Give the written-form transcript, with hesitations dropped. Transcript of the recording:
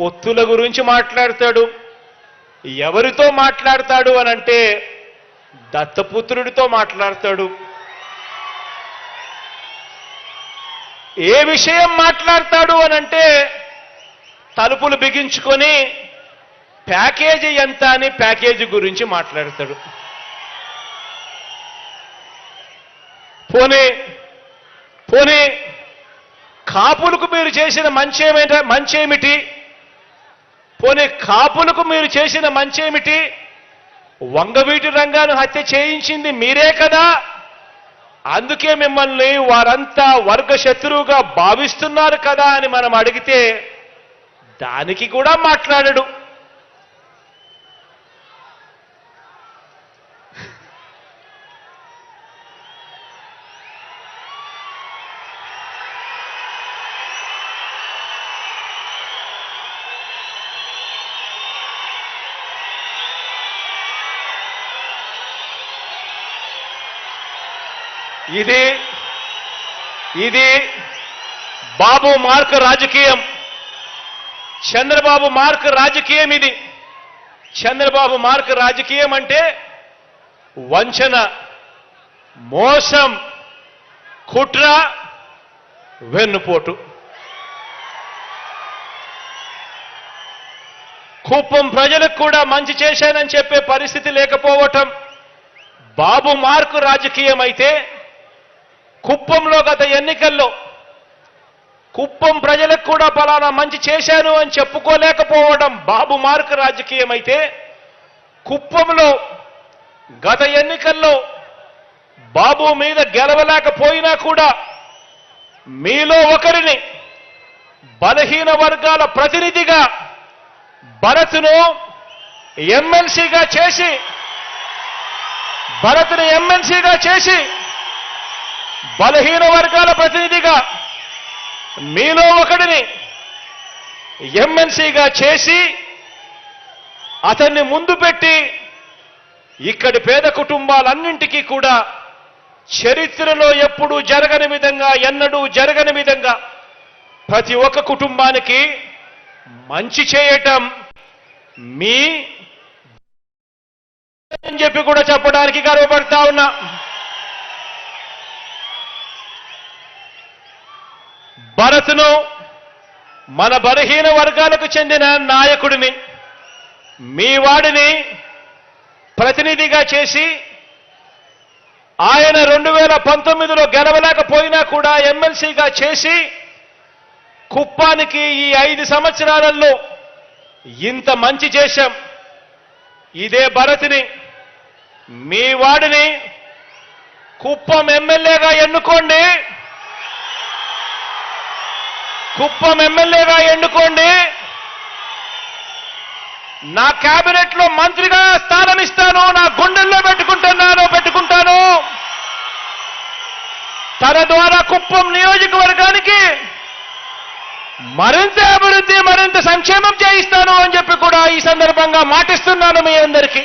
పొత్తుల గురించి మాట్లాడతాడు. ఎవరితో మాట్లాడతాడు అనంటే దత్తపుత్రుడితో మాట్లాడతాడు. ఏ విషయం మాట్లాడతాడు అనంటే తలుపులు బిగించుకొని ప్యాకేజీ ఎంత అని ప్యాకేజీ గురించి మాట్లాడతాడు. పోనీ కాపులకు మీరు చేసిన మంచేమిటి? పోనీ కాపులకు మీరు చేసిన మంచేమిటి? వంగవీటి రంగాను హత్య చేయించింది మీరే కదా, అందుకే మిమ్మల్ని వారంతా వర్గ శత్రువుగా భావిస్తున్నారు కదా అని మనం అడిగితే దానికి కూడా మాట్లాడడు. ఇది బాబు మార్క్ రాజకీయం, చంద్రబాబు మార్క్ రాజకీయం. ఇది చంద్రబాబు మార్క్ రాజకీయం అంటే వంచన, మోసం, కుట్ర, వెన్నుపోటు. కుప్పం ప్రజలకు కూడా మంచి చేశానని చెప్పే పరిస్థితి లేకపోవటం బాబు మార్కు రాజకీయం అయితే, కుప్పంలో గత ఎన్నికల్లో కుప్పం ప్రజలకు కూడా పలానా మంచి చేశాను అని చెప్పుకోలేకపోవడం బాబు మార్కు రాజకీయం అయితే, కుప్పంలో గత ఎన్నికల్లో బాబు మీద గెలవలేకపోయినా కూడా మీలో ఒకరిని బలహీన వర్గాల ప్రతినిధిగా భరత్ను ఎమ్మెల్సీగా చేసి బలహీన వర్గాల ప్రతినిధిగా మీలో ఒకడిని ఎమ్మెల్సీగా చేసి అతన్ని ముందు పెట్టి ఇక్కడి పేద కుటుంబాలన్నింటికీ కూడా చరిత్రలో ఎప్పుడూ జరగని విధంగా, ఎన్నడూ జరగని విధంగా ప్రతి ఒక్క కుటుంబానికి మంచి చేయటం మీ అని చెప్పి కూడా చెప్పడానికి గర్వపడతా ఉన్నా. భరత్ను మన బలహీన వర్గాలకు చెందిన నాయకుడిని, మీ వాడిని ప్రతినిధిగా చేసి ఆయన 2019లో గెలవలేకపోయినా కూడా ఎమ్మెల్సీగా చేసి కుప్పానికి ఈ 5 సంవత్సరాలలో ఇంత మంచి చేశాం. ఇదే భరత్ని, మీ వాడిని కుప్పం ఎమ్మెల్యేగా ఎన్నుకోండి. కుప్పం ఎమ్మెల్యేగా ఎన్నుకోండి. నా కేబినెట్ లో మంత్రిగా స్థానం ఇస్తాను, నా గుండెల్లో పెట్టుకుంటాను. తన ద్వారా కుప్పం నియోజకవర్గానికి మరింత అభివృద్ధి, మరింత సంక్షేమం చేయిస్తాను అని చెప్పి కూడా ఈ సందర్భంగా మాటిస్తున్నాను మీ అందరికీ.